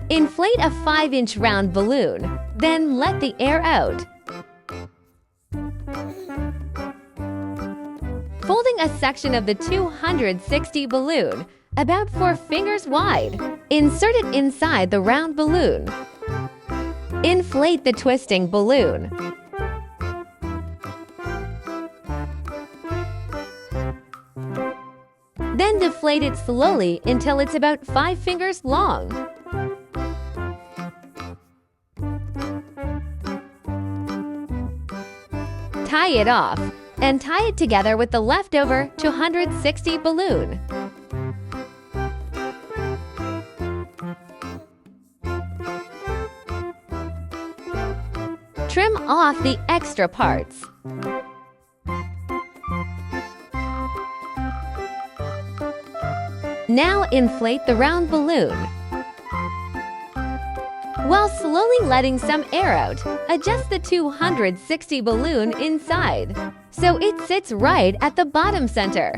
Inflate a 5-inch round balloon, then let the air out. Folding a section of the 260 balloon, about 4 fingers wide, insert it inside the round balloon. Inflate the twisting balloon. Then deflate it slowly until it's about 5 fingers long. Tie it off and tie it together with the leftover 260 balloon. Trim off the extra parts. Now inflate the round balloon. While slowly letting some air out, adjust the 260 balloon inside, so it sits right at the bottom center.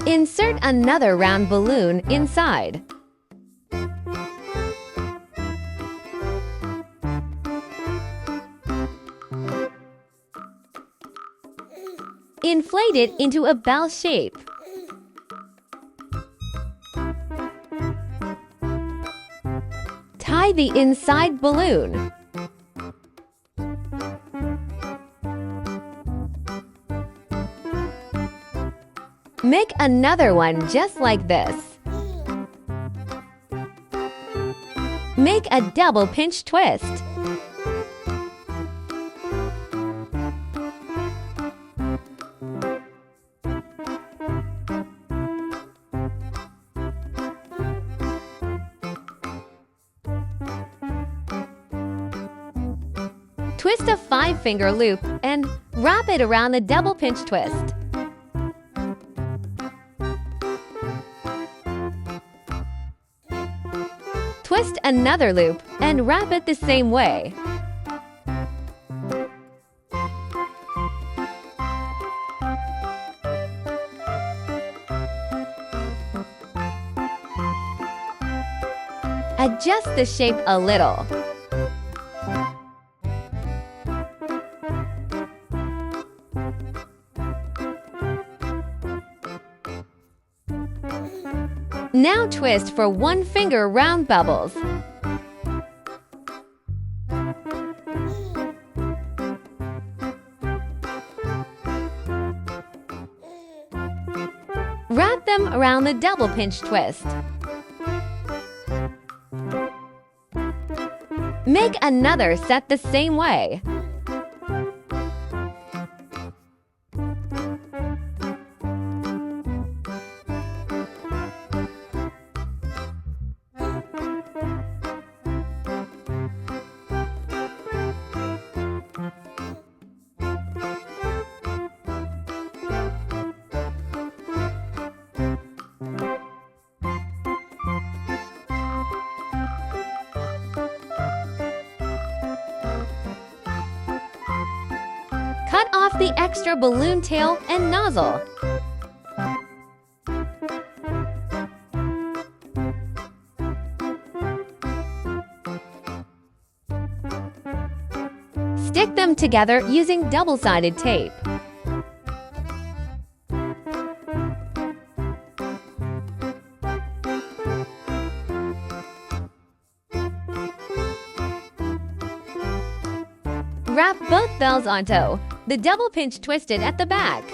Insert another round balloon inside. Inflate it into a bell shape. Tie the inside balloon. Make another one just like this. Make a double pinch twist. Twist a 5-finger loop and wrap it around the double pinch twist. Twist another loop and wrap it the same way. Adjust the shape a little. Now twist for 1-finger round bubbles. Wrap them around the double pinch twist. Make another set the same way. Cut off the extra balloon tail and nozzle. Stick them together using double-sided tape. Wrap both bells onto the double pinch twisted at the back.